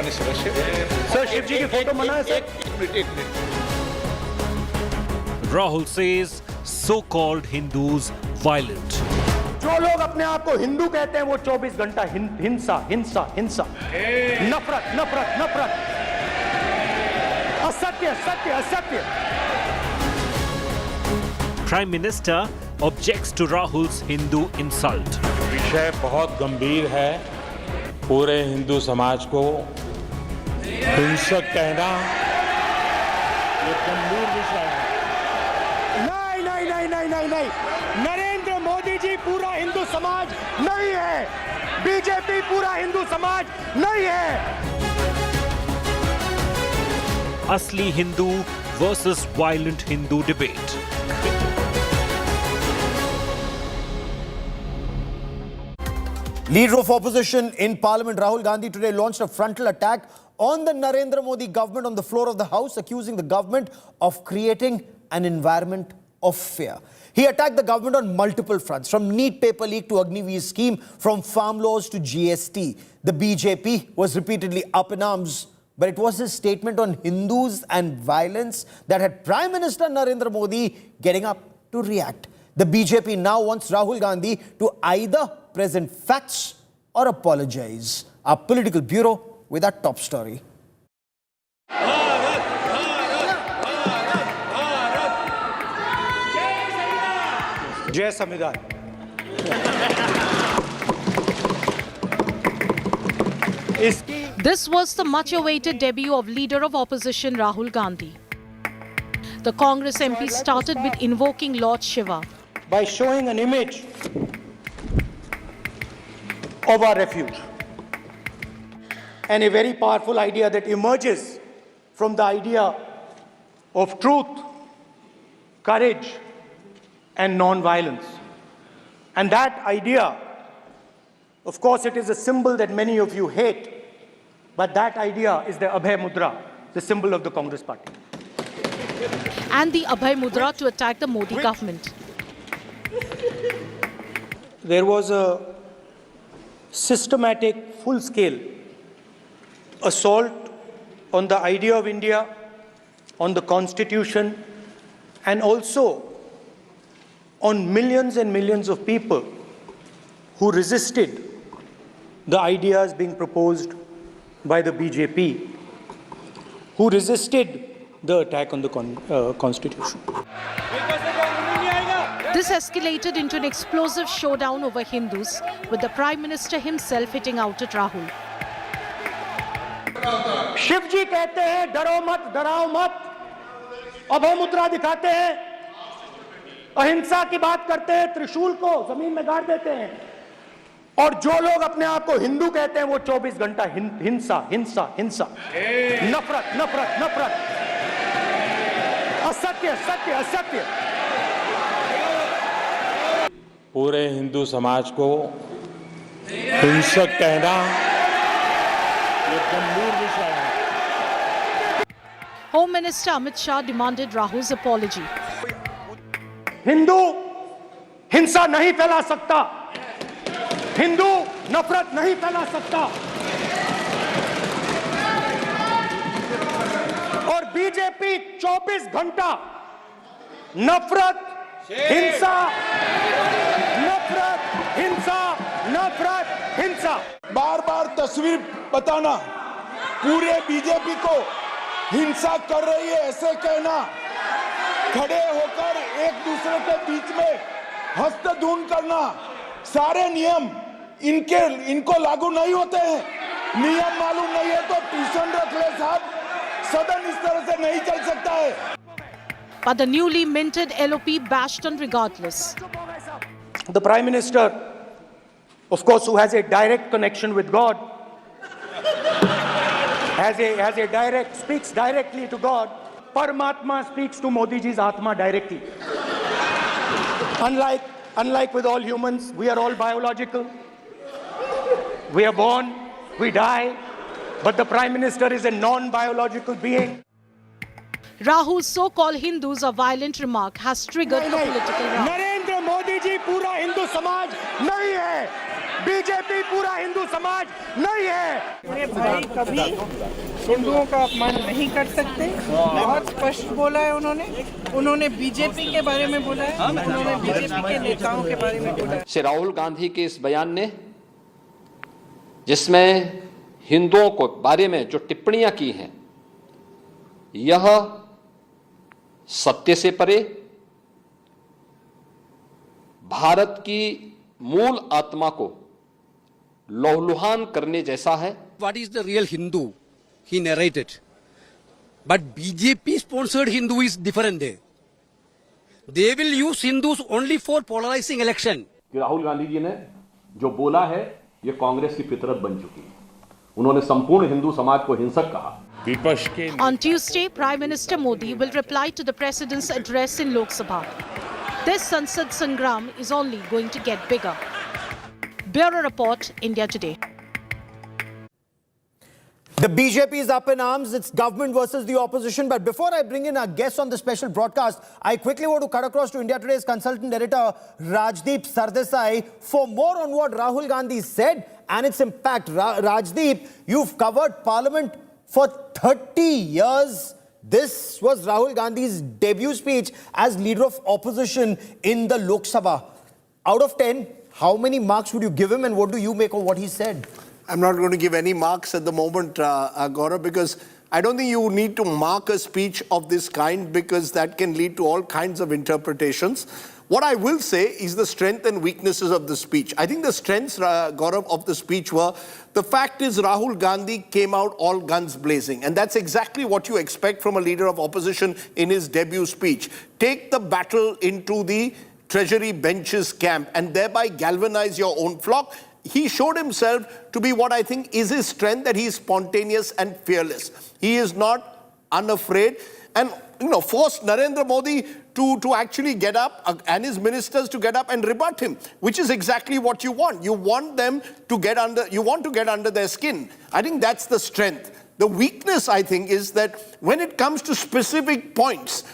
भगवान सदस्य। सर, शिव जी की फोटो मना है सर। एक minute. Rahul says so-called Hindus violent. जो लोग अपने आप को हिंदू कहते हैं वो 24 घंटा हिंसा हिंसा हिंसा, नफरत नफरत नफरत, असत्य सत्य असत्य। Prime Minister objects to Rahul's Hindu insult. विषय बहुत गंभीर है। पूरे हिंदू समाज को हिंसक कहना ये गंभीर विषय है। नहीं नहीं नहीं नहीं नहीं नहीं, नरेंद्र मोदी जी पूरा हिंदू समाज नहीं है, बीजेपी पूरा हिंदू समाज नहीं है। Asli Hindu versus violent Hindu debate. Leader of opposition in Parliament Rahul Gandhi today launched a frontal attack on the Narendra Modi government on the floor of the House, accusing the government of creating an environment of fear. He attacked the government on multiple fronts, from NEET paper leak to Agnipath scheme, from farm laws to GST. The BJP was repeatedly up in arms, but it was his statement on Hindus and violence that had Prime Minister Narendra Modi getting up to react. The BJP now wants Rahul Gandhi to either present facts or apologize. Our political bureau with our top story. जय संविधान। This was the much-awaited debut of Leader of Opposition Rahul Gandhi. The Congress MP started with invoking Lord Shiva by showing an image of our refuge, and a very powerful idea that emerges from the idea of truth, courage, and non-violence. And that idea, of course, it is a symbol that many of you hate, but that idea is the Abhay Mudra, the symbol of the Congress party. and the Abhay Mudra to attack the Modi government. There was a systematic, full-scale assault on the idea of India, on the Constitution, and also on millions and millions of people who resisted the ideas being proposed by the BJP, who resisted the attack on the Constitution. This escalated into an explosive showdown over Hindus, with the Prime Minister himself hitting out at Rahul. Shiv जी कहते हैं डरो मत, डराओ मत, अभय मुद्रा दिखाते हैं, अहिंसा की बात करते हैं, त्रिशूल को जमीन में गाड़ देते हैं, और जो लोग अपने आप को हिंदू कहते हैं वो 24 घंटा हिंसा हिंसा हिंसा, नफरत नफरत नफरत, असत्य सत्य असत्य। पूरे हिंदू समाज को हिंसक कहना ये गंभीर विषय है। Home Minister Amit Shah demanded Rahul's apology. Hindu हिंसा नहीं फैला सकता, हिंदू नफरत नहीं फैला सकता, और बीजेपी 24 घंटा नफरत हिंसा नफरत हिंसा नफरत हिंसा। बार बार तस्वीर बताना, पूरे बीजेपी को हिंसा कर रही है ऐसे कहना, खड़े होकर एक दूसरे के बीच में हस्तधून करना, सारे नियम इनको लागू नहीं होते हैं। नियम मालूम नहीं है तो ट्यूशन रख ले साहब, सदन इस तरह से नहीं चल सकता है। But the newly minted LOP bashed on regardless. The Prime Minister, of course, who has a direct connection with God, speaks directly to God. Paramatma speaks to Modi ji's Atma directly. Unlike with all humans, we are all biological. We are born, we die, but the Prime Minister is a non-biological being. Rahul's so-called Hindus are violent remark has triggered a political row. Narendra Modi ji पूरा हिंदू समाज नहीं है, BJP पूरा हिंदू समाज नहीं है। मेरे भाई कभी हिंदुओं का अपमान नहीं कर सकते। बहुत स्पष्ट बोला है उन्होंने बीजेपी के बारे में बोला है, उन्होंने बीजेपी के नेताओं के बारे में बोला है। श्री राहुल गांधी के इस बयान ने, जिसमें हिंदुओं को बारे में जो टिप्पणियां की हैं, यह सत्य से परे भारत की मूल आत्मा को लहूलुहान करने जैसा है। What is the real Hindu? He narrated. But BJP sponsored Hindu is different. They will use Hindus only for polarizing election. Rahul Gandhi ji ने जो बोला है, ये कांग्रेस की फितरत बन चुकी है। उन्होंने संपूर्ण हिंदू समाज को हिंसक कहा। विपक्ष के On Tuesday, Prime Minister Modi will reply to the President's address in Lok Sabha. This Sansad Sangram is only going to get bigger. Bureau Report, India Today. The BJP is up in arms. It's government versus the opposition. But before I bring in our guests on the special broadcast, I quickly want to cut across to India Today's consultant editor, Rajdeep Sardesai, for more on what Rahul Gandhi said and its impact. Rajdeep, you've covered Parliament for 30 years. This was Rahul Gandhi's debut speech as leader of opposition in the Lok Sabha. Out of 10, how many marks would you give him and what do you make of what he said? I'm not going to give any marks at the moment, Gaurav, because I don't think you need to mark a speech of this kind because that can lead to all kinds of interpretations. What I will say is the strength and weaknesses of the speech. I think the strengths, Gaurav, of the speech were, the fact is Rahul Gandhi came out all guns blazing. And that's exactly what you expect from a leader of opposition in his debut speech. Take the battle into the Treasury benches camp and thereby galvanize your own flock. He showed himself to be what I think is his strength, that he is spontaneous and fearless. He is not unafraid and, forced Narendra Modi to actually get up and his ministers to get up and rebut him, which is exactly what you want. You want them to get under their skin. I think that's the strength. The weakness, I think, is that when it comes to specific points,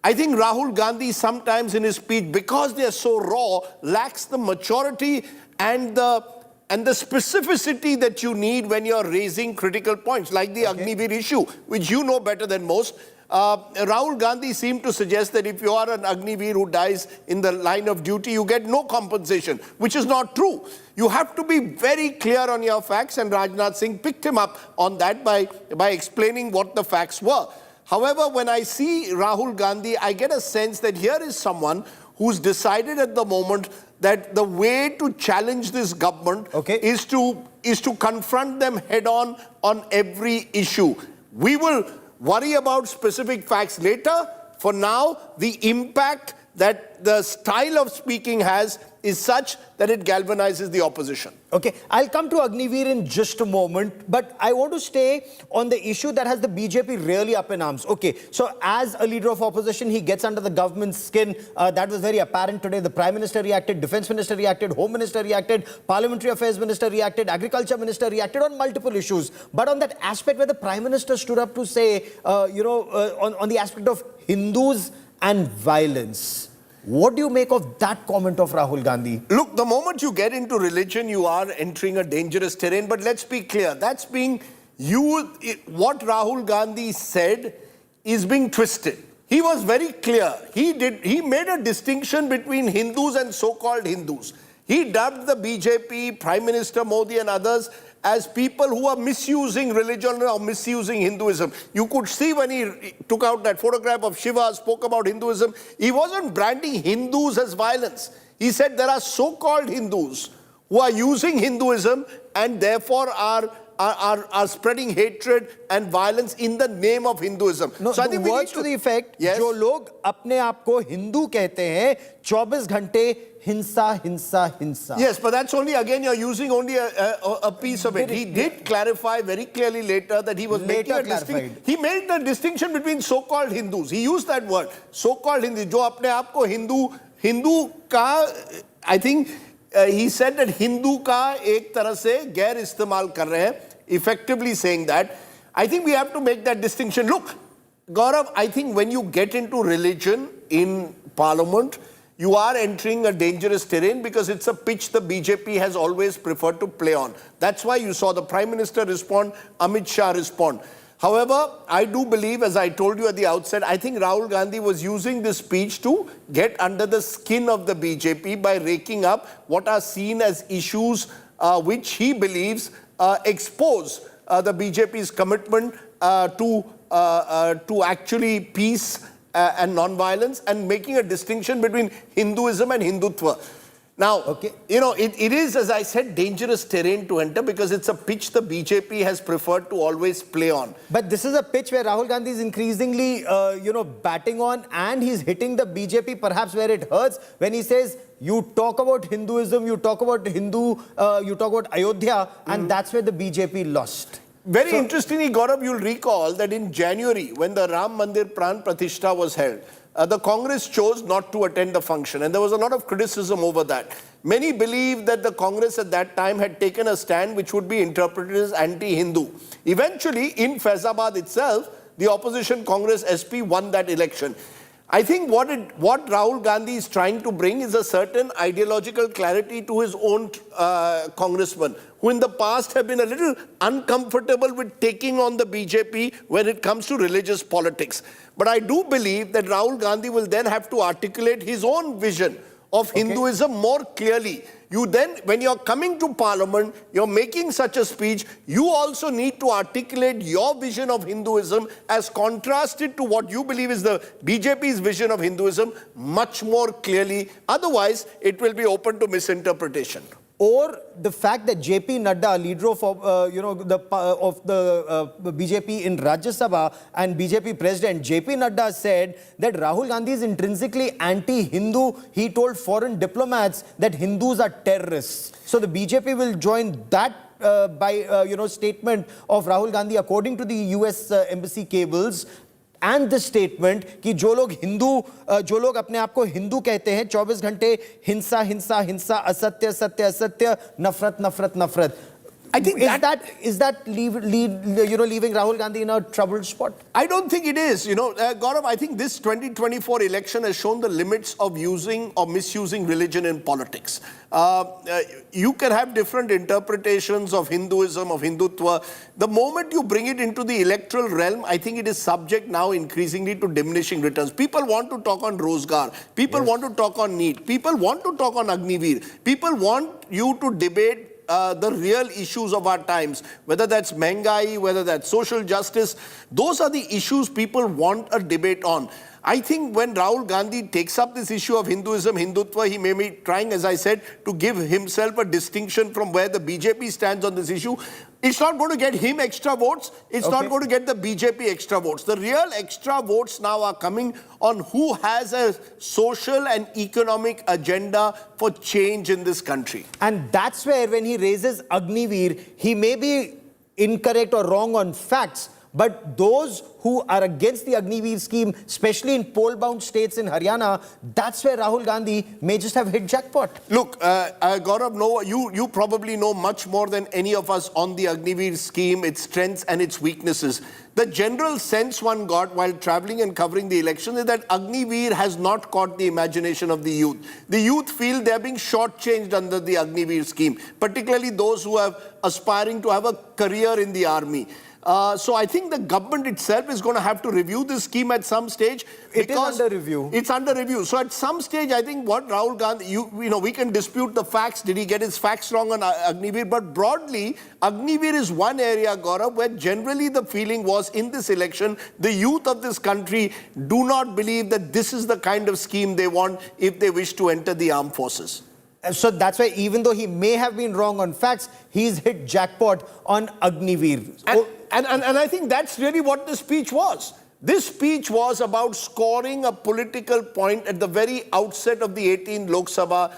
I think Rahul Gandhi sometimes in his speech, because they are so raw, lacks the maturity and the specificity that you need when you're raising critical points, like the Agnipath issue, which you know better than most. Rahul Gandhi seemed to suggest that if you are an Agniveer who dies in the line of duty, you get no compensation, which is not true. You have to be very clear on your facts, and Rajnath Singh picked him up on that by explaining what the facts were. However, when I see Rahul Gandhi, I get a sense that here is someone who's decided at the moment that the way to challenge this government is to confront them head on every issue. We will worry about specific facts later. For now, the impact that the style of speaking has is such that it galvanizes the opposition. Okay, I'll come to Agniveer in just a moment, but I want to stay on the issue that has the BJP really up in arms. Okay, so as a leader of opposition, he gets under the government's skin. That was very apparent today. The Prime Minister reacted, Defence Minister reacted, Home Minister reacted, Parliamentary Affairs Minister reacted, Agriculture Minister reacted on multiple issues. But on that aspect where the Prime Minister stood up to say, on the aspect of Hindus and violence, what do you make of that comment of Rahul Gandhi? Look, the moment you get into religion, you are entering a dangerous terrain. But let's be clear, that's being used. What Rahul Gandhi said is being twisted. He was very clear. He made a distinction between Hindus and so-called Hindus. He dubbed the BJP, Prime Minister Modi and others as people who are misusing religion or misusing Hinduism. You could see when he took out that photograph of Shiva, spoke about Hinduism, he wasn't branding Hindus as violence. He said there are so-called Hindus who are using Hinduism and therefore are spreading hatred and violence in the name of Hinduism. No, so I think words to the effect, yes, जो लोग अपने आप को हिंदू कहते हैं, 24 घंटे hinsa, hinsa, hinsa. Yes, but that's only, again, you're using only a piece of it. He did clarify very clearly later that he was making a distinction. He made the distinction between so-called Hindus. He used that word, so-called Hindus, जो अपने आप को Hindu का, I think he said that Hindu का एक तरह से गैर इस्तेमाल कर रहे हैं, effectively saying that. I think we have to make that distinction. Look, Gaurav, I think when you get into religion in Parliament, you are entering a dangerous terrain because it's a pitch the BJP has always preferred to play on. That's why you saw the Prime Minister respond, Amit Shah respond. However, I do believe, as I told you at the outset, I think Rahul Gandhi was using this speech to get under the skin of the BJP by raking up what are seen as issues which he believes expose the BJP's commitment to actually peace and non-violence, and making a distinction between Hinduism and Hindutva. Now, you know, it is, as I said, dangerous terrain to enter because it's a pitch the BJP has preferred to always play on. But this is a pitch where Rahul Gandhi is increasingly, batting on, and he's hitting the BJP perhaps where it hurts when he says, you talk about Hinduism, you talk about you talk about Ayodhya, and that's where the BJP lost. Very interestingly, Gaurav, you'll recall that in January, when the Ram Mandir Pran Pratishtha was held, the Congress chose not to attend the function, and there was a lot of criticism over that. Many believe that the Congress at that time had taken a stand which would be interpreted as anti-Hindu. Eventually, in Faizabad itself, the opposition Congress SP won that election. I think what Rahul Gandhi is trying to bring is a certain ideological clarity to his own congressmen, who in the past have been a little uncomfortable with taking on the BJP when it comes to religious politics. But I do believe that Rahul Gandhi will then have to articulate his own vision of Hinduism more clearly. You then, when you're coming to Parliament, you're making such a speech, you also need to articulate your vision of Hinduism as contrasted to what you believe is the BJP's vision of Hinduism much more clearly. Otherwise, it will be open to misinterpretation. Or the fact that JP Nadda, leader of the BJP in Rajya Sabha and BJP President JP Nadda said that Rahul Gandhi is intrinsically anti-Hindu. He told foreign diplomats that Hindus are terrorists. So the BJP will join that statement of Rahul Gandhi, according to the US embassy cables. And the statement कि जो लोग अपने आप को हिंदू कहते हैं 24 घंटे हिंसा हिंसा हिंसा असत्य सत्य असत्य नफरत नफरत नफरत. I think is that leaving Rahul Gandhi in a troubled spot? I don't think it is. Gaurav, I think this 2024 election has shown the limits of using or misusing religion in politics. You can have different interpretations of Hinduism, of Hindutva. The moment you bring it into the electoral realm, I think it is subject now increasingly to diminishing returns. People want to talk on Rozgar. People want to talk on NEET. People want to talk on Agniveer. People want you to debate the real issues of our times, whether that's Mengai, whether that's social justice. Those are the issues people want a debate on. I think when Rahul Gandhi takes up this issue of Hinduism, Hindutva, he may be trying, as I said, to give himself a distinction from where the BJP stands on this issue. It's not going to get him extra votes. It's not going to get the BJP extra votes. The real extra votes now are coming on who has a social and economic agenda for change in this country. And that's where, when he raises Agniveer, he may be incorrect or wrong on facts, but those who are against the Agniveer scheme, especially in poll-bound states in Haryana, that's where Rahul Gandhi may just have hit jackpot. Look, Gaurav, you probably know much more than any of us on the Agniveer scheme, its strengths and its weaknesses. The general sense one got while traveling and covering the election is that Agniveer has not caught the imagination of the youth. The youth feel they're being shortchanged under the Agniveer scheme, particularly those who are aspiring to have a career in the army. So I think the government itself is going to have to review this scheme at some stage. It is under review. It's under review. So at some stage, I think what Rahul Gandhi, we can dispute the facts. Did he get his facts wrong on Agniveer? But broadly, Agniveer is one area, Gaurav, where generally the feeling was in this election, the youth of this country do not believe that this is the kind of scheme they want if they wish to enter the armed forces. So that's why, even though he may have been wrong on facts, he's hit jackpot on Agniveer. And I think that's really what this speech was. This speech was about scoring a political point at the very outset of the 18th Lok Sabha.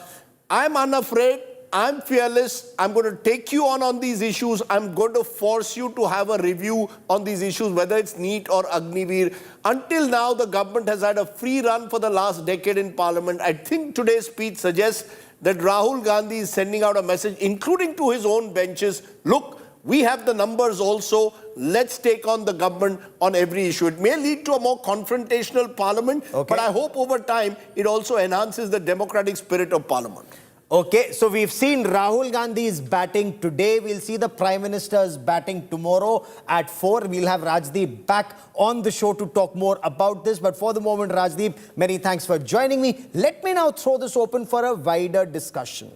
I'm unafraid. I'm fearless. I'm going to take you on these issues. I'm going to force you to have a review on these issues, whether it's NEET or Agniveer. Until now, the government has had a free run for the last decade in Parliament. I think today's speech suggests that Rahul Gandhi is sending out a message, including to his own benches. Look, We have the numbers also. Let's take on the government on every issue. It may lead to a more confrontational parliament, but I hope over time it also enhances the democratic spirit of parliament. Okay, so we've seen Rahul Gandhi's batting today. We'll see the Prime Minister's batting tomorrow at 4. We'll have Rajdeep back on the show to talk more about this. But for the moment, Rajdeep, many thanks for joining me. Let me now throw this open for a wider discussion.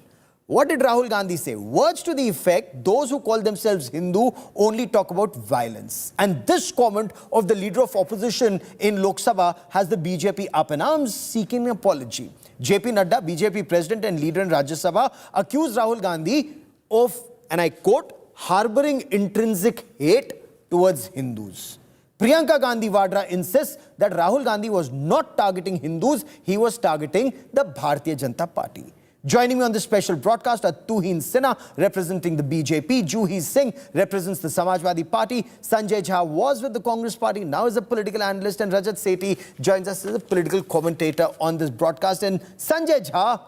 What did Rahul Gandhi say? Words to the effect, those who call themselves Hindu only talk about violence. And this comment of the leader of opposition in Lok Sabha has the BJP up in arms, seeking an apology. JP Nadda, BJP president and leader in Rajya Sabha, accused Rahul Gandhi of, and I quote, harboring intrinsic hate towards Hindus. Priyanka Gandhi Vadra insists that Rahul Gandhi was not targeting Hindus, he was targeting the Bharatiya Janata Party. Joining me on this special broadcast are Tuhin Sinha, representing the BJP, Juhi Singh represents the Samajwadi Party, Sanjay Jha was with the Congress Party, now is a political analyst, and Rajat Sethi joins us as a political commentator on this broadcast. And Sanjay Jha,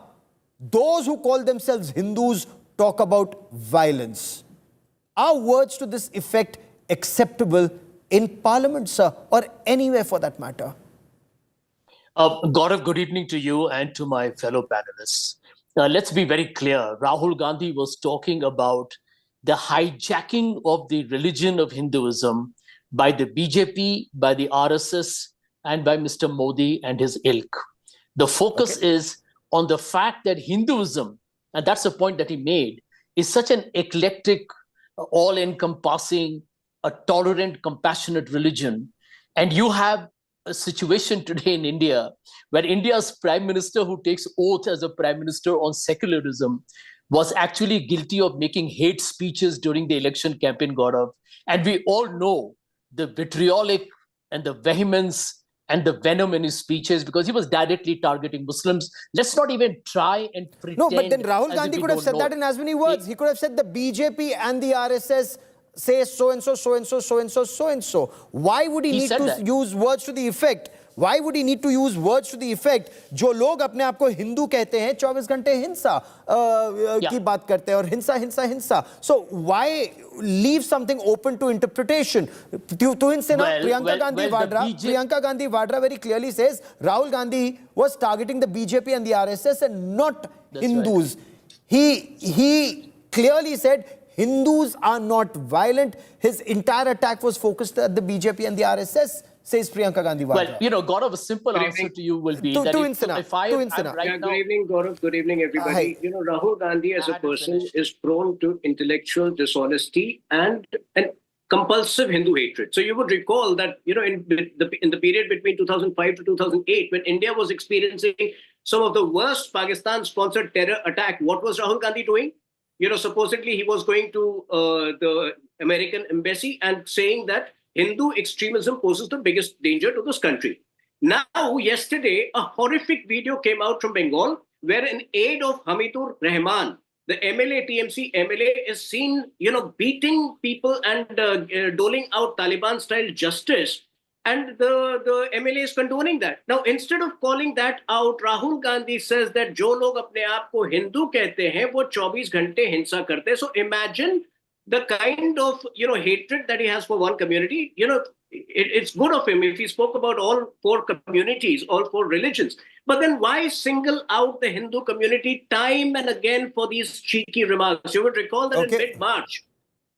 those who call themselves Hindus talk about violence. Are words to this effect acceptable in Parliament, sir, or anywhere for that matter? Gaurav, good evening to you and to my fellow panelists. Let's be very clear. Rahul Gandhi was talking about the hijacking of the religion of Hinduism by the BJP, by the RSS, and by Mr. Modi and his ilk. The focus is on the fact that Hinduism, and that's the point that he made, is such an eclectic, all-encompassing, a tolerant, compassionate religion. And you have a situation today in India where India's prime minister, who takes oath as a prime minister on secularism, was actually guilty of making hate speeches during the election campaign, Gaurav. And we all know the vitriolic and the vehemence and the venom in his speeches because he was directly targeting Muslims. Let's not even try and pretend. No, but then Rahul Gandhi could have said that in as many words. He could have said the BJP and the RSS say so-and-so, so-and-so, so-and-so, so-and-so. Why would he need to use words to the effect? Why would he need to use words to the effect? जो लोग अपने आप को हिंदू कहते हैं, 24 घंटे हिंसा की बात करते हैं और हिंसा, हिंसा, हिंसा. So why leave something open to interpretation? Tuhin Sinha, Priyanka Gandhi Vadra very clearly says Rahul Gandhi was targeting the BJP and the RSS and not Hindus. He clearly said Hindus are not violent. His entire attack was focused at the BJP and the RSS, says Priyanka Gandhi Vadra. Well, you know, Gaurav, a simple answer to you will be that if I am right now... Good evening, Gaurav. Good evening, everybody. You know, Rahul Gandhi as a person is prone to intellectual dishonesty and compulsive Hindu hatred. So you would recall that, you know, in the period between 2005 to 2008, when India was experiencing some of the worst Pakistan-sponsored terror attack, what was Rahul Gandhi doing? You know, supposedly he was going to the American embassy and saying that Hindu extremism poses the biggest danger to this country. Now, yesterday, a horrific video came out from Bengal where an aide of Hamidur Rahman, the MLA, TMC MLA, is seen, you know, beating people and doling out Taliban-style justice. And the MLA is condoning that. Now, instead of calling that out, Rahul Gandhi says that जो लोग अपने आप को हिंदू कहते हैं, वो 24 घंटे हिंसा करते हैं. So imagine the kind of, you know, hatred that he has for one community. You know, it's good of him if he spoke about all 4 communities, all 4 religions. But then why single out the Hindu community time and again for these cheeky remarks? You would recall that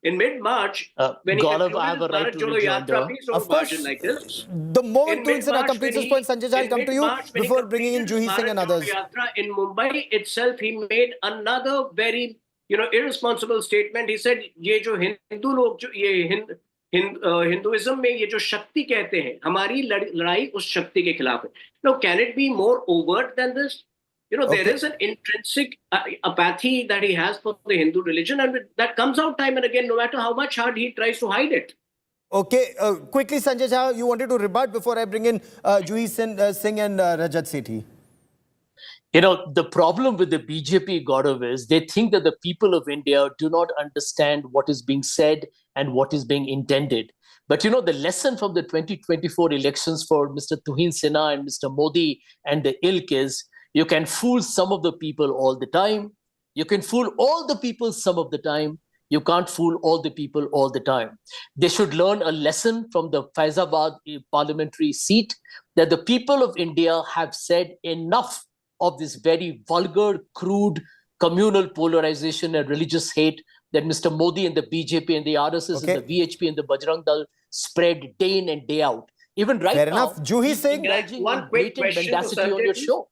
in mid-March, when Gaurav, he I have a right to rejoinder. Of course, like this. The moment Tuhin Sinha completes this point, Sanjay Jha, I'll come to you before bringing in Juhi Singh and others. In Mumbai itself, he made another very, you know, irresponsible statement. He said, "ये जो हिंदू लोग जो ये Hinduism में ये जो शक्ति कहते हैं, हमारी लड़ाई उस शक्ति के खिलाफ है." Now, can it be more overt than this? You know, there is an intrinsic apathy that he has for the Hindu religion, and that comes out time and again, no matter how much hard he tries to hide it. Okay, quickly, Sanjay Jha, you wanted to rebut before I bring in Juhi Singh and Rajat Sethi. You know, the problem with the BJP, Gaurav, is they think that the people of India do not understand what is being said and what is being intended. But, you know, the lesson from the 2024 elections for Mr. Tuhin Sinha and Mr. Modi and the ilk is, you can fool some of the people all the time. You can fool all the people some of the time. You can't fool all the people all the time. They should learn a lesson from the Faizabad parliamentary seat that the people of India have said enough of this very vulgar, crude, communal polarization and religious hate that Mr. Modi and the BJP and the RSS and the VHP and the Bajrang Dal spread day in and day out. Even right Fair now, enough. Juhi Singh, one quick question mendacity on your show.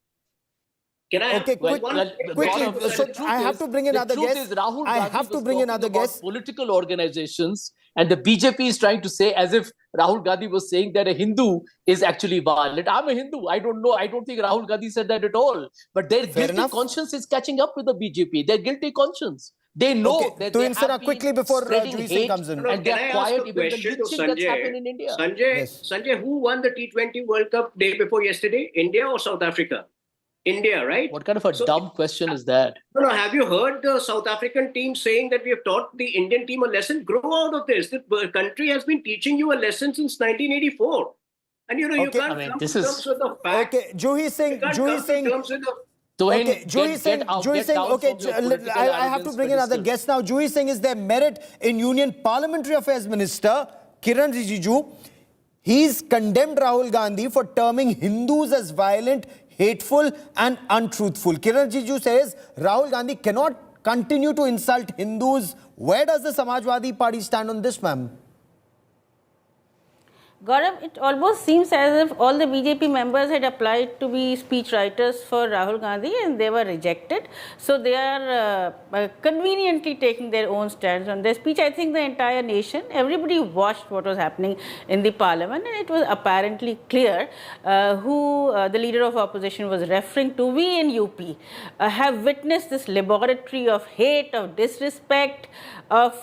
Can I okay, quickly. So I have to bring another guest. I have to bring another guest. Political organizations, and the BJP is trying to say, as if Rahul Gandhi was saying that a Hindu is actually violent. I'm a Hindu. I don't know. I don't think Rahul Gandhi said that at all. But their guilty conscience is catching up with the BJP. Their guilty conscience. They know that they have quickly before Juhi Singh comes in. And they're quiet even the lynching that's happened in India. Sanjay, who won the T20 World Cup day before yesterday? India or South Africa? India, right? What kind of a dumb question is that? No, have you heard the South African team saying that we have taught the Indian team a lesson? Grow out of this. The country has been teaching you a lesson since 1984. And you can't come to terms with the fact. Okay, Juhi Singh. Juhi Singh, okay, I have to bring another guest now. Juhi Singh is their merit in Union Parliamentary Affairs Minister, Kiran Rijiju. He's condemned Rahul Gandhi for terming Hindus as violent, hateful and untruthful. Kiran Rijiju says Rahul Gandhi cannot continue to insult Hindus. Where does the Samajwadi Party stand on this, ma'am? Gaurav, it almost seems as if all the BJP members had applied to be speechwriters for Rahul Gandhi and they were rejected. So they are conveniently taking their own stands on their speech. I think the entire nation, everybody watched what was happening in the parliament, and it was apparently clear who the leader of opposition was referring to. We in UP have witnessed this laboratory of hate, of disrespect, of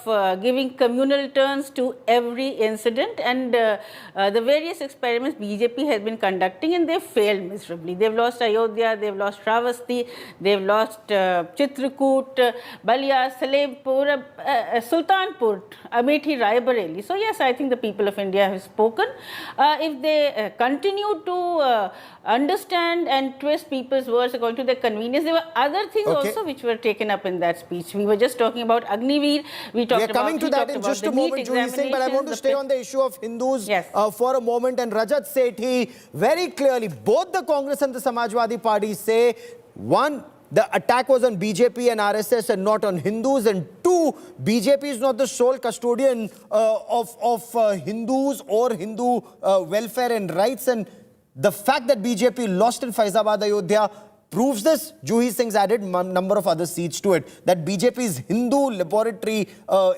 giving communal turns to every incident, and the various experiments BJP has been conducting, and they've failed miserably. They've lost Ayodhya, they've lost Shravasti, they've lost Chitrakoot, Balia, Salempur, Sultanpur, Amethi, Raebareli. So yes, I think the people of India have spoken. If they continue to understand and twist people's words according to their convenience, there were other things also which were taken up in that speech. We were just talking about Agniveer. We are coming to that in just a moment, Juhi Singh, but I want to stay on the issue of Hindus for a moment. And Rajat Sethi, very clearly, both the Congress and the Samajwadi Party say, one, the attack was on BJP and RSS and not on Hindus, and two, BJP is not the sole custodian of Hindus or Hindu welfare and rights. And the fact that BJP lost in Faizabad, Ayodhya, proves this. Juhi Singh's added number of other seats to it. That BJP's Hindu laboratory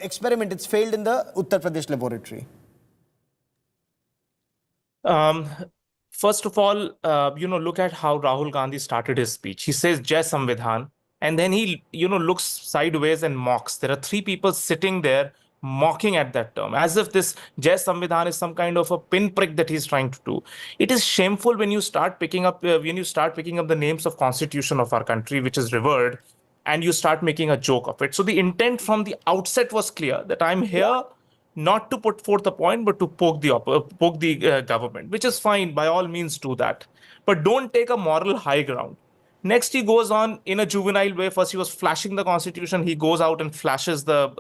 experiment, it's failed in the Uttar Pradesh laboratory. First of all, look at how Rahul Gandhi started his speech. He says, Jai Samvidhan, and then he, looks sideways and mocks. There are three people sitting there mocking at that term, as if this Jai Samvidhan is some kind of a pinprick that he's trying to do. It is shameful when you start picking up the names of Constitution of our country, which is revered, and you start making a joke of it. So the intent from the outset was clear that I'm here not to put forth a point, but to poke the government, which is fine. By all means, do that, but don't take a moral high ground. Next, he goes on in a juvenile way. First, he was flashing the Constitution. He goes out and flashes the,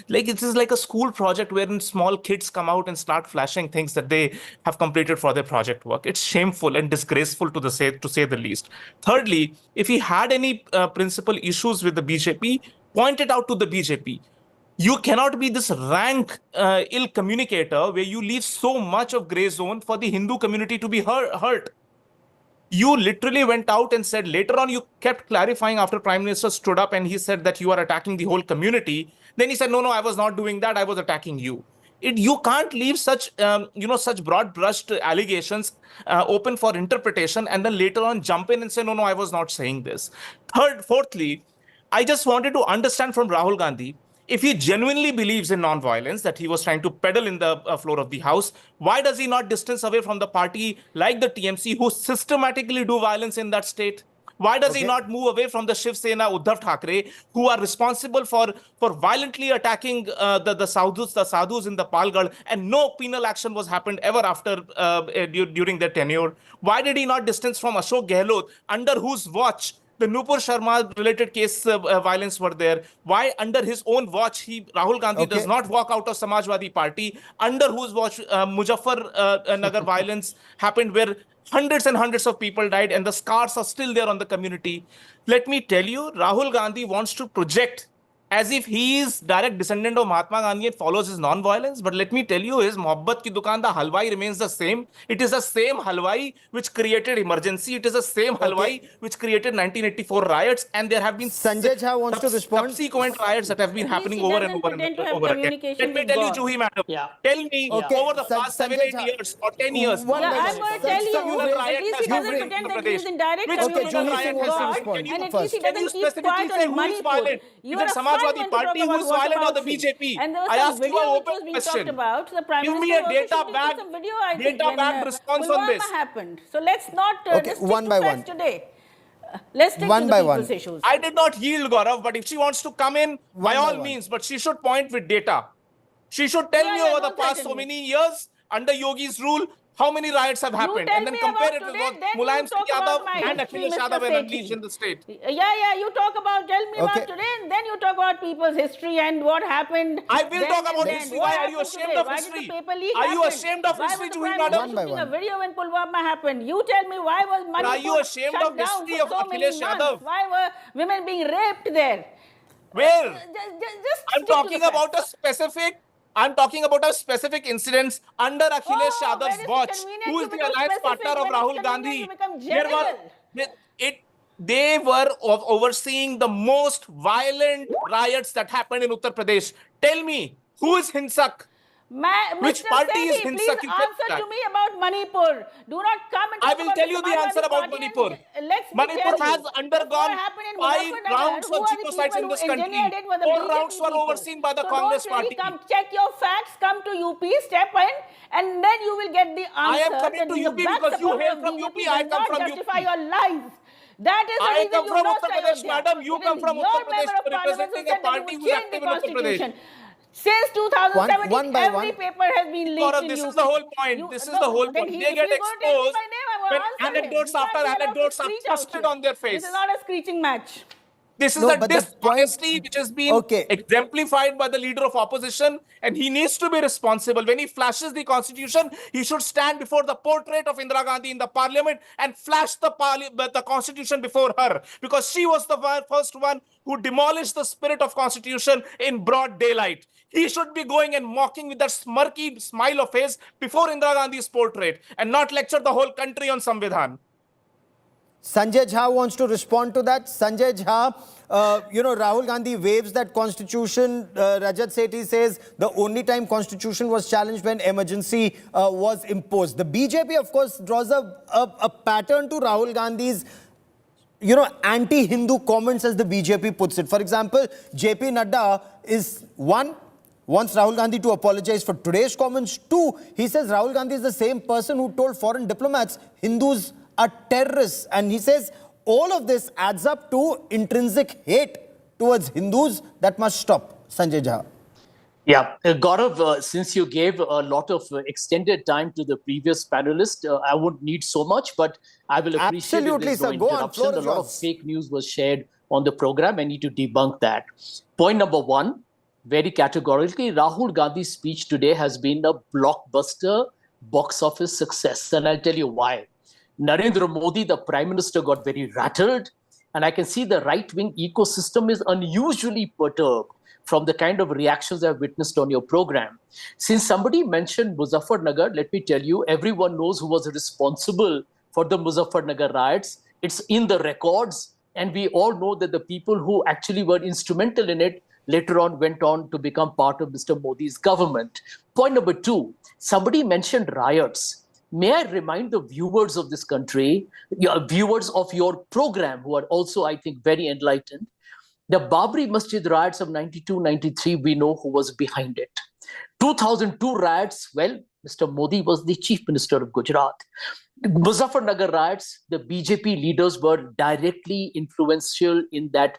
like it is like a school project wherein small kids come out and start flashing things that they have completed for their project work. It's shameful and disgraceful to say the least. Thirdly, if he had any principal issues with the BJP, point it out to the BJP. You cannot be this rank ill communicator where you leave so much of gray zone for the Hindu community to be hurt. You literally went out and said, later on you kept clarifying after Prime Minister stood up and he said that you are attacking the whole community. Then he said, no, I was not doing that. I was attacking you. You can't leave such, such broad-brushed allegations open for interpretation and then later on jump in and say, no, I was not saying this. Fourthly, I just wanted to understand from Rahul Gandhi, if he genuinely believes in non-violence that he was trying to peddle in the floor of the House, why does he not distance away from the party like the TMC who systematically do violence in that state? Why does he not move away from the Shiv Sena, Uddhav Thackeray, who are responsible for violently attacking the sadhus in the Parl, and no penal action was happened ever after during their tenure? Why did he not distance from Ashok Gehlot, under whose watch The Nupur Sharma related case violence were there. Why under his own watch, Rahul Gandhi does not walk out of Samajwadi Party, under whose watch Nagar violence happened, where hundreds and hundreds of people died and the scars are still there on the community. Let me tell you, Rahul Gandhi wants to project as if he is direct descendant of Mahatma Gandhi and follows his non-violence. But let me tell you, his Mohabbat ki dukaan, the halwai remains the same. It is the same halwai which created emergency. It is the same halwai which created 1984 riots. And there have been Sanjay Jha wants to respond. Subsequent riots that have been happening over and over and over again. Let me tell you, Juhi madam, tell me over the past 7-8 years or 10 years. I'm going to tell you, at least he doesn't pretend that he is in direct communication with God, and at least he doesn't keep quiet on Manipur. You are a Samajwadi Party who is violent or the BJP? And there was I some asked you video an which was open being question. talked about. The Prime Give me Minister a also shooting some video, I think, data-backed response on this. happened. So let's not Okay, just one stick by to facts one. today. Let's take One to the by people's one. issues. I did not yield, Gaurav, but if she wants to come in, by all means, but she should point with data. She should tell me over the past so many years, under Yogi's rule, how many riots have happened, and then compare it with what Mulayam Singh Yadav and Akhilesh Yadav have unleashed in the state. Yeah, you talk about, tell me about today, and then you talk about people's history and what happened. I will talk about history. Why are you ashamed of history? Are you ashamed of history, Juhi madam? A video when Pulwama happened. You tell me, why was Manipur are you ashamed of history of Akhilesh Yadav? Why were women being raped there? Where? I'm talking about a specific incidents under Akhilesh Yadav's watch, who is the alliance partner of Rahul Gandhi. They were overseeing the most violent riots that happened in Uttar Pradesh. Tell me, who is Hinsak? Which party is Hinsak? Please answer to me about Manipur. Do not come and talk I will tell you the answer about Manipur. Manipur has undergone 5 rounds of genocide in this country. 4 rounds were overseen by the Congress party. Come check your facts, come to UP, step in, and then you will get the answer. I am coming to UP because you hail from UP, I come from UP. Justify your lies. That is the I reason come you from lost Uttar Pradesh, madam. You come from Uttar Pradesh, representing a party who is active in Uttar Pradesh. Since 2017, One by every one. paper has been leaked Gaurav, in this UP. is the whole point. This is the whole point. They get exposed when anecdotes after anecdotes are thrusted on their face. This is not a screeching match. This is a dishonesty which has been exemplified by the leader of opposition, and he needs to be responsible. When he flashes the constitution, he should stand before the portrait of Indira Gandhi in the parliament and flash the constitution before her, because she was the first one who demolished the spirit of constitution in broad daylight. He should be going and mocking with that smirky smile of his before Indira Gandhi's portrait and not lecture the whole country on Samvidhan. Sanjay Jha wants to respond to that. Sanjay Jha, Rahul Gandhi waves that constitution. Rajat Sethi says the only time constitution was challenged when emergency was imposed. The BJP, of course, draws a pattern to Rahul Gandhi's anti-Hindu comments, as the BJP puts it. For example, JP Nadda is wants Rahul Gandhi to apologize for today's comments. 2, he says Rahul Gandhi is the same person who told foreign diplomats Hindus are terrorists. And he says all of this adds up to intrinsic hate towards Hindus that must stop. Sanjay Jha. Yeah, Gaurav, since you gave a lot of extended time to the previous panelist, I wouldn't need so much, but I will appreciate Absolutely, if there's no sir. Go on, interruption. floor A is lot of yours. fake news was shared on the program. I need to debunk that. Point number 1, very categorically, Rahul Gandhi's speech today has been a blockbuster box office success. And I'll tell you why. Narendra Modi, the Prime Minister, got very rattled. And I can see the right-wing ecosystem is unusually perturbed from the kind of reactions I've witnessed on your program. Since somebody mentioned Muzaffarnagar, let me tell you, everyone knows who was responsible for the Muzaffarnagar riots. It's in the records. And we all know that the people who actually were instrumental in it later on went on to become part of Mr. Modi's government. Point number 2, somebody mentioned riots. May I remind the viewers of this country, viewers of your program, who are also, I think, very enlightened, the Babri Masjid riots of 92-93, we know who was behind it. 2002 riots, well, Mr. Modi was the Chief Minister of Gujarat. Muzaffarnagar riots, the BJP leaders were directly influential in that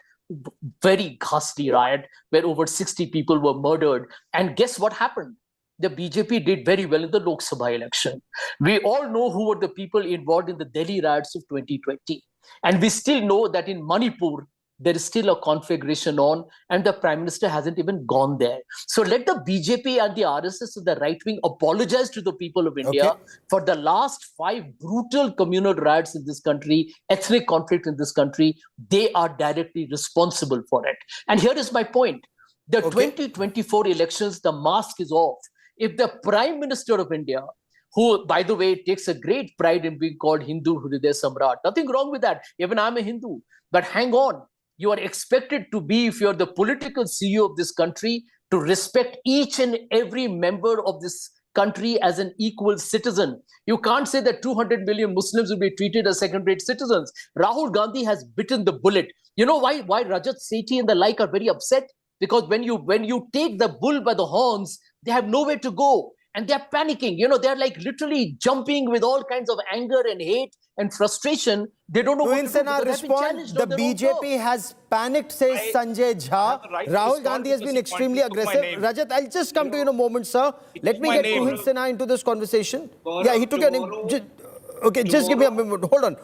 very ghastly riot where over 60 people were murdered. And guess what happened? The BJP did very well in the Lok Sabha election. We all know who were the people involved in the Delhi riots of 2020. And we still know that in Manipur, there is still a conflagration on, and the Prime Minister hasn't even gone there. So let the BJP and the RSS and the right wing apologize to the people of India for the last 5 brutal communal riots in this country, ethnic conflict in this country. They are directly responsible for it. And here is my point. The 2024 elections, the mask is off. If the Prime Minister of India, who, by the way, takes a great pride in being called Hindu Hriday Samrat, nothing wrong with that. Even I'm a Hindu. But hang on. You are expected to be, if you're the political CEO of this country, to respect each and every member of this country as an equal citizen. You can't say that 200 million Muslims will be treated as second-rate citizens. Rahul Gandhi has bitten the bullet. You know why Rajat Sethi and the like are very upset? Because when you take the bull by the horns, they have nowhere to go. And they're panicking. You know, they're like literally jumping with all kinds of anger and hate and frustration. They don't know what to do. The BJP has panicked, says Sanjay Jha. Rahul Gandhi has been extremely aggressive. Rajat, I'll just come to you in a moment, sir. Let me get Tuhin Sinha into this conversation. Yeah, he took your name. Okay, just give me a moment. Hold on.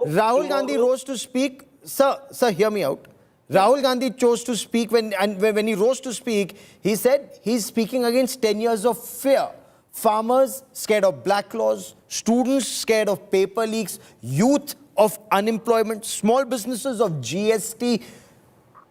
Rahul Gandhi rose to speak. Sir, hear me out. Rahul Gandhi chose to speak when he rose to speak, he said he's speaking against 10 years of fear. Farmers scared of black laws, students scared of paper leaks, youth of unemployment, small businesses of GST.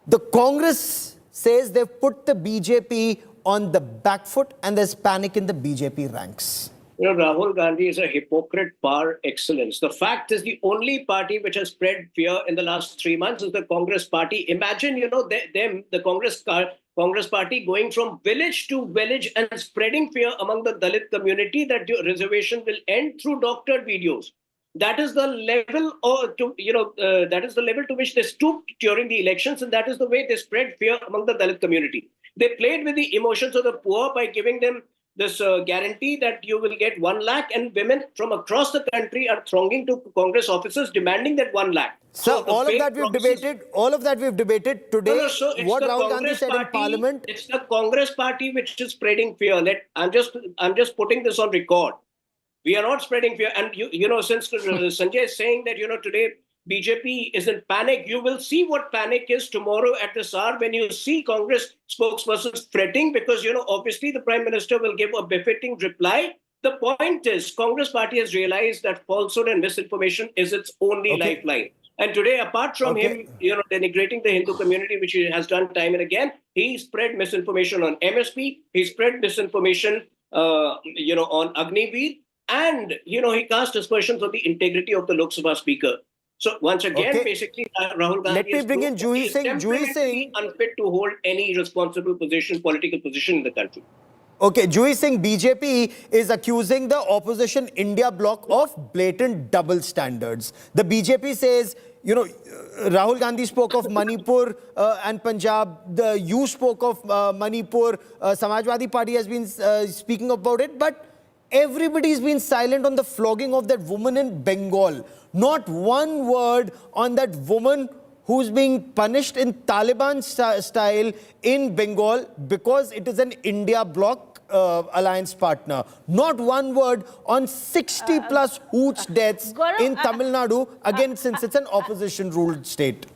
The Congress says they've put the BJP on the back foot and there's panic in the BJP ranks. You know, Rahul Gandhi is a hypocrite par excellence. The fact is the only party which has spread fear in the last 3 months is the Congress party. Imagine, you know, the Congress party going from village to village and spreading fear among the Dalit community that the reservation will end through doctored videos. That is the level to which they stooped during the elections, and that is the way they spread fear among the Dalit community. They played with the emotions of the poor by giving them this guarantee that you will get 1 lakh, and women from across the country are thronging to Congress offices demanding that 1 lakh. So all of that we've debated today. What Rahul Gandhi said in Parliament. It's the Congress party which is spreading fear. I'm just putting this on record. We are not spreading fear. And you know, since Sanjay is saying that, you know, today BJP is in panic, you will see what panic is tomorrow at this hour when you see Congress spokespersons fretting because, you know, obviously the Prime Minister will give a befitting reply. The point is, Congress party has realized that falsehood and misinformation is its only lifeline. And today, apart from him, you know, denigrating the Hindu community, which he has done time and again, he spread misinformation on MSP, he spread misinformation, you know, on Agnipath, and, you know, he cast aspersions on the integrity of the Lok Sabha Speaker. So once again, basically, Rahul Gandhi Let me bring in Juhi Singh. Unfit to hold any responsible position, political position in the country. Okay, Juhi Singh, BJP is accusing the opposition India bloc of blatant double standards. The BJP says, you know, Rahul Gandhi spoke of Manipur and Punjab. You spoke of Manipur. Samajwadi Party has been speaking about it. But everybody's been silent on the flogging of that woman in Bengal. Not one word on that woman who's being punished in Taliban style in Bengal because it is an India bloc alliance partner. Not one word on 60 plus hooch deaths in Tamil Nadu, again since it's an opposition ruled state.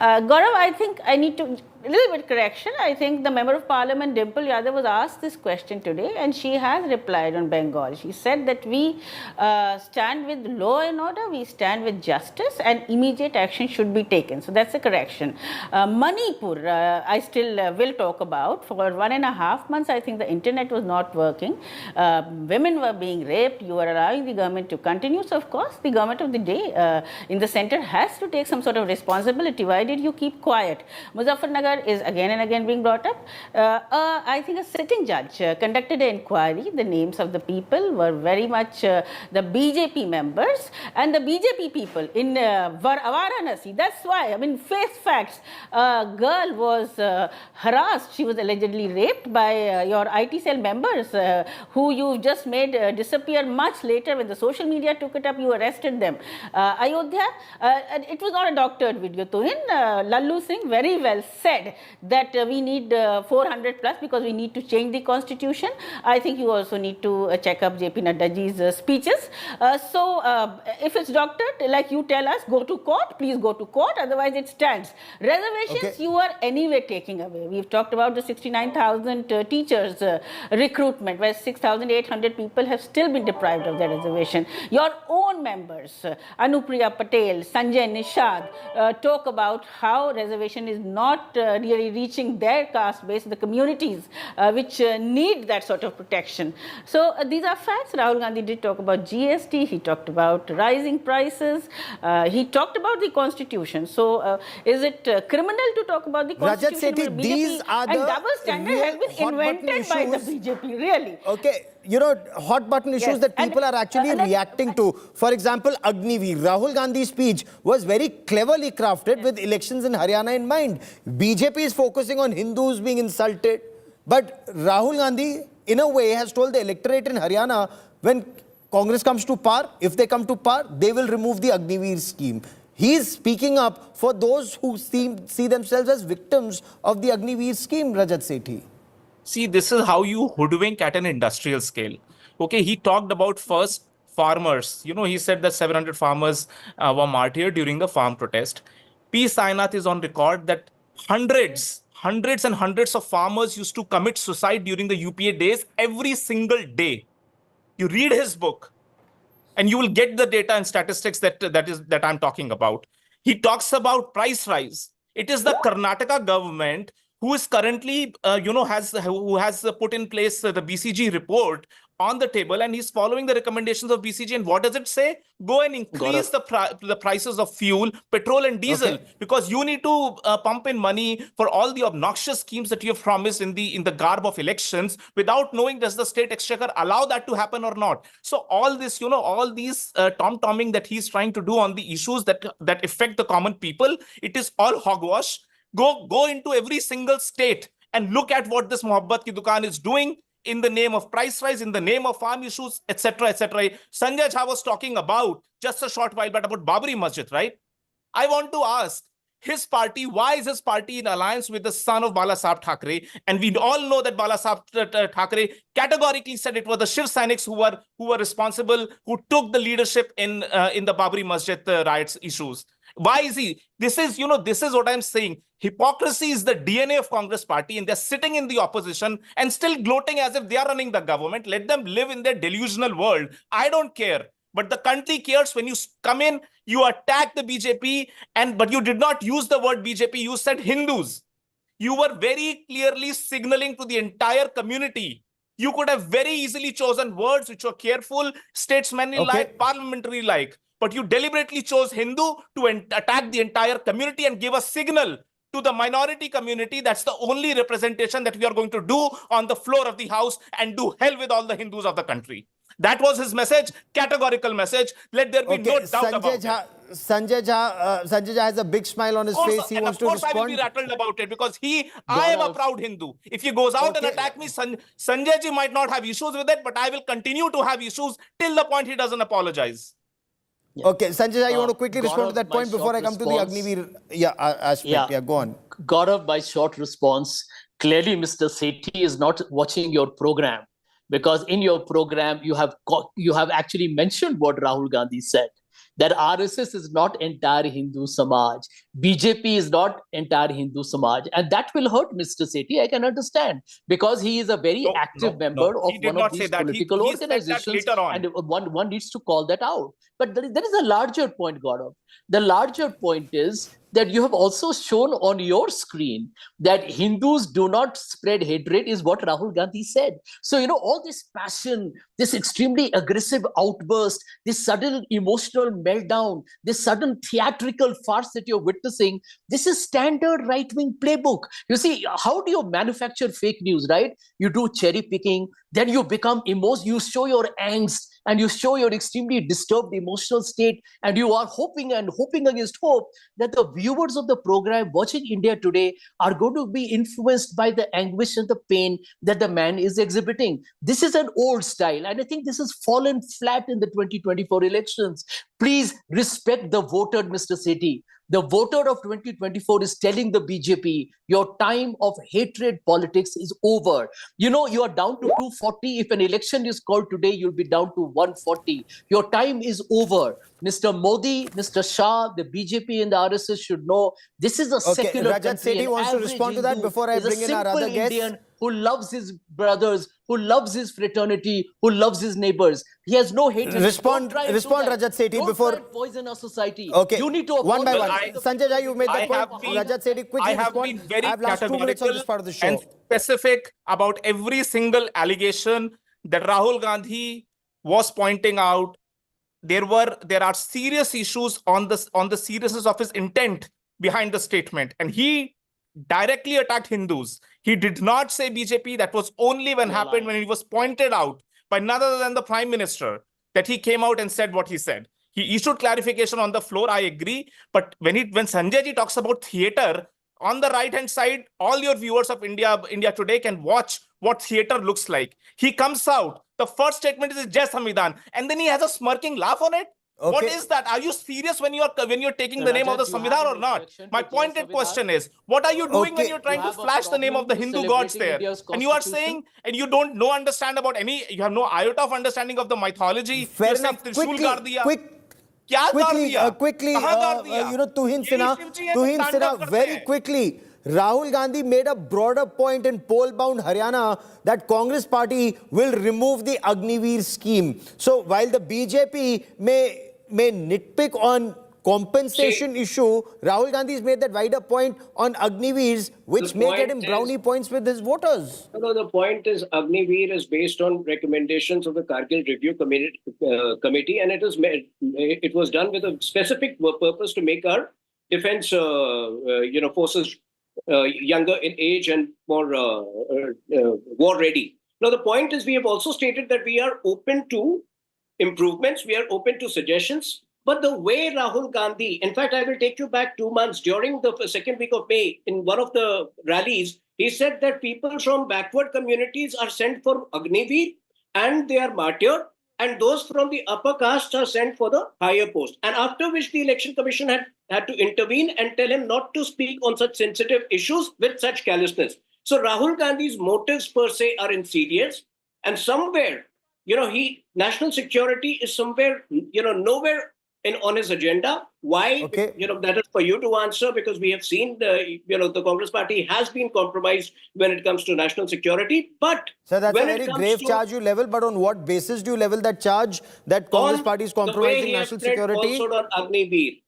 Gaurav, I think I need to a little bit correction. I think the Member of Parliament Dimple Yadav was asked this question today and she has replied on Bengal. She said that we stand with law and order, we stand with justice and immediate action should be taken. So that's a correction. Manipur, I still will talk about. For 1.5 months, I think the internet was not working. Women were being raped. You were allowing the government to continue. So of course, the government of the day in the center has to take some sort of responsibility. Why did you keep quiet? Muzaffarnagar is again and again being brought up. I think a sitting judge conducted an inquiry. The names of the people were very much the BJP members and the BJP people in Varanasi. That's why, I mean, face facts. A girl was harassed. She was allegedly raped by your IT cell members who you just made disappear much later. When the social media took it up, you arrested them. Ayodhya, it was not a doctored video. Tuhin, Lallu Singh very well said. said that we need 400 plus because we need to change the constitution. I think you also need to check up JP Naddaji's speeches. If it's doctored, like you tell us, go to court, please go to court, otherwise it stands. Reservations you are anyway taking away. We've talked about the 69,000 teachers recruitment, where 6,800 people have still been deprived of their reservation. Your own members, Anupriya Patel, Sanjay Nishad, talk about how reservation is not really reaching their caste base, the communities which need that sort of protection. So these are facts. Rahul Gandhi did talk about GST, he talked about rising prices, he talked about the constitution. So is it criminal to talk about the constitution? Rajat Sethi, these are the double standard has been invented by the BJP, really. Okay, you know, hot button issues that people are actually reacting to. For example, Agniveer, Rahul Gandhi's speech was very cleverly crafted with elections in Haryana in mind. BJP is focusing on Hindus being insulted, but Rahul Gandhi, in a way, has told the electorate in Haryana, when Congress comes to power, if they come to power, they will remove the Agniveer scheme. He is speaking up for those who see themselves as victims of the Agniveer scheme, Rajat Sethi. See, this is how you hoodwink at an industrial scale. Okay, he talked about first farmers. You know, he said that 700 farmers were martyred during the farm protest. P. Sainath is on record that hundreds and hundreds of farmers used to commit suicide during the UPA days every single day. You read his book and you will get the data and statistics that I'm talking about. He talks about price rise. It is the Karnataka government who is currently, who has put in place the BCG report on the table, and he's following the recommendations of BCG. And what does it say? Go and increase the prices of fuel, petrol and diesel, because you need to pump in money for all the obnoxious schemes that you have promised in the garb of elections, without knowing does the state exchequer allow that to happen or not. So all this, all these tom-tomming that he's trying to do on the issues that affect the common people, it is all hogwash. Go into every single state and look at what this Mohabbat Ki Dukaan is doing in the name of price rise, in the name of farm issues, etc., etc. Sanjay Jha was talking about, just a short while back, about Babri Masjid, right? I want to ask, his party, why is his party in alliance with the son of Balasaheb Thackeray? And we all know that Balasaheb Thackeray categorically said it was the Shiv Sainiks who were responsible, who took the leadership in the Babri Masjid riots issues. Why is he? This is what I'm saying. Hypocrisy is the DNA of Congress party, and they're sitting in the opposition and still gloating as if they are running the government. Let them live in their delusional world. I don't care. But the country cares. When you come in, you attack the BJP, but you did not use the word BJP. You said Hindus. You were very clearly signaling to the entire community. You could have very easily chosen words which were careful, statesmanlike, parliamentary-like. But you deliberately chose Hindu to attack the entire community and give a signal to the minority community. That's the only representation that we are going to do on the floor of the house, and do hell with all the Hindus of the country. That was his message, categorical message. Let there be no doubt about it. Sanjay Jha has a big smile on his face. He wants to respond. Of course, I will be rattled about it, because I am a proud Hindu. If he goes out and attack me, Sanjay ji might not have issues with it, but I will continue to have issues till the point he doesn't apologize. Yeah. Okay, Sanjay Jha, you want to quickly respond to that point before I come to the Agniveer aspect? Yeah, go on. Gaurav, my short response. Clearly, Mr. Sethi is not watching your program, because in your program, you have actually mentioned what Rahul Gandhi said, that RSS is not entire Hindu Samaj. BJP is not entire Hindu Samaj. And that will hurt Mr. Sethi, I can understand, because he is a very active member of one of these political organizations. And one needs to call that out. But there is a larger point, Gaurav. The larger point is that you have also shown on your screen that Hindus do not spread hatred, is what Rahul Gandhi said. So, all this passion, this extremely aggressive outburst, this sudden emotional meltdown, this sudden theatrical farce that you're witnessing, this is standard right-wing playbook. You see, how do you manufacture fake news, right? You do cherry picking, then you become you show your angst, and you show your extremely disturbed emotional state, and you are hoping against hope that the viewers of the program watching India Today are going to be influenced by the anguish and the pain that the man is exhibiting. This is an old style, and I think this has fallen flat in the 2024 elections. Please respect the voter, Mr. Sethi. The voter of 2024 is telling the BJP, your time of hatred politics is over. You know, you are down to 240. If an election is called today, you'll be down to 140. Your time is over. Mr. Modi, Mr. Shah, the BJP and the RSS should know this is a secular Rajat country. Sethi wants to respond to that before I bring in our other guests. Indian who loves his brothers, who loves his fraternity, who loves his neighbors. He has no hatred. Respond, Rajat Sethi, before. Don't poison our society. Okay. You need to one by one. apologize. Sanjay Jha, you made that point. Rajat Sethi, quickly I have respond. been very I have last 2 minutes on categorical this part of the show. and specific about every single allegation that Rahul Gandhi was pointing out. There are serious issues on the seriousness of his intent behind the statement, and he directly attacked Hindus. He did not say BJP. That was only when happened when it was pointed out by none other than the Prime Minister that he came out and said what he said. He issued clarification on the floor. I agree, but when Sanjay ji talks about theater on the right hand side, all your viewers of India Today can watch what theater looks like. He comes out. The first statement is Jai Samvidhan, and then he has a smirking laugh on it. Okay. What is that? Are you serious when you're taking the name of the Samvidhan or not? My pointed question is, what are you doing when you're trying to flash the name of the Hindu gods there? And you are saying, and you don't understand about you have no iota of understanding of the mythology. Fair You're saying enough. Trishul गाड़ दिया. Quickly, Tuhin Sinha, very quickly. Rahul Gandhi made a broader point in poll-bound Haryana that Congress party will remove the Agniveer scheme. So while the BJP may nitpick on compensation issue, Rahul Gandhi's made that wider point on Agniveers, which may get him brownie points with his voters. No, the point is Agniveer is based on recommendations of the Kargil Review Committee, and it was done with a specific purpose to make our defense forces younger in age and more war ready. Now, the point is we have also stated that we are open to improvements, we are open to suggestions, but the way Rahul Gandhi, in fact, I will take you back 2 months during the second week of May, in one of the rallies, he said that people from backward communities are sent for Agniveer and they are martyred, and those from the upper caste are sent for the higher post. And after which the Election Commission had to intervene and tell him not to speak on such sensitive issues with such callousness. So Rahul Gandhi's motives per se are insidious, and somewhere, national security is somewhere, nowhere on his agenda. Why? Okay. That is for you to answer, because we have seen the Congress party has been compromised when it comes to national security. But so that's a very grave charge you level. But on what basis do you level that charge that Congress party is compromising national security? Also on Agniveer.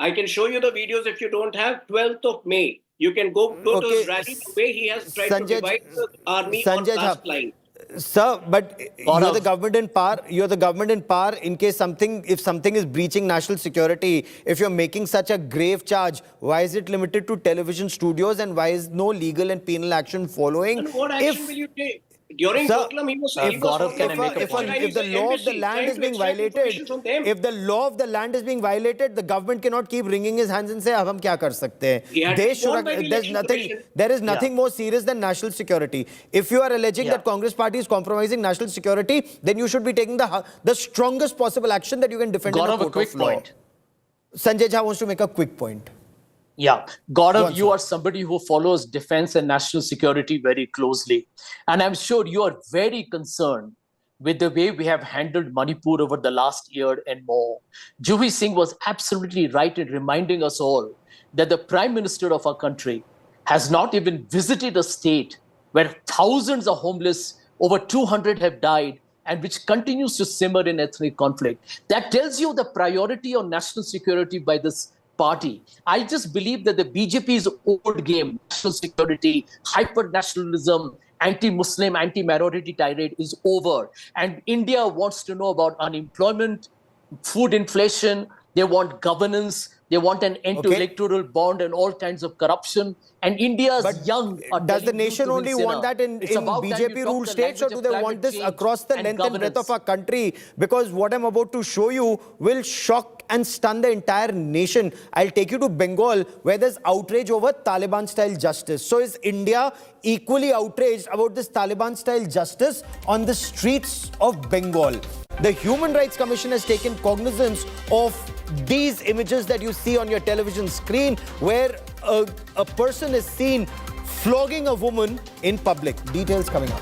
I can show you the videos if you don't have. 12th of May. You can go to those rallies. The way he has tried to divide the army on caste line. Sir, but you're the government in power. You're the government in power in case if something is breaching national security. If you're making such a grave charge, why is it limited to television studios, and why is no legal and penal action following? And what action will you take? During Doklam, he was if the law of the land is being violated, if the law of the land is being violated, the government cannot keep wringing his hands and say, "Ab hum kya kar sakte hain?" There is nothing more serious than national security. If you are alleging that Congress party is compromising national security, then you should be taking the strongest possible action that you can defend in a court of law. Sanjay Jha wants to make a quick point. Yeah, Gaurav, you are somebody who follows defense and national security very closely. And I'm sure you are very concerned with the way we have handled Manipur over the last year and more. Juhi Singh was absolutely right in reminding us all that the Prime Minister of our country has not even visited a state where thousands are homeless, over 200 have died, and which continues to simmer in ethnic conflict. That tells you the priority on national security by this party. I just believe that the BJP's old game, national security, hyper-nationalism, anti-Muslim, anti-minority tirade is over. And India wants to know about unemployment, food inflation, they want governance, they want an end to electoral bond and all kinds of corruption. And India's young are does the nation only want that in BJP-ruled states, or do they want this across the length and breadth of our country? Because what I'm about to show you will shock and stun the entire nation. I'll take you to Bengal, where there's outrage over Taliban-style justice. So is India equally outraged about this Taliban-style justice on the streets of Bengal? The Human Rights Commission has taken cognizance of these images that you see on your television screen, where a person is seen flogging a woman in public. Details coming up.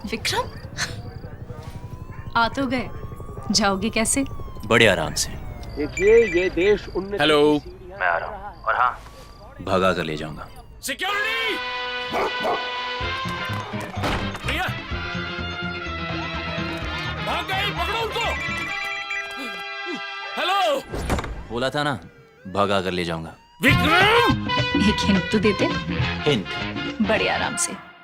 Vikram, आ तो गए, जाओगे कैसे? बड़े आराम से। देखिए ये देश हेलो, मैं आ रहा हूँ और हाँ, भगा कर ले जाऊंगा। सिक्योरिटी! प्रिया! भाग गई, पकड़ो उनको! हेलो! बोला था ना, भगा कर ले जाऊंगा। विक्रम! एक हिंट तो देते? हिंट? बड़े आराम से।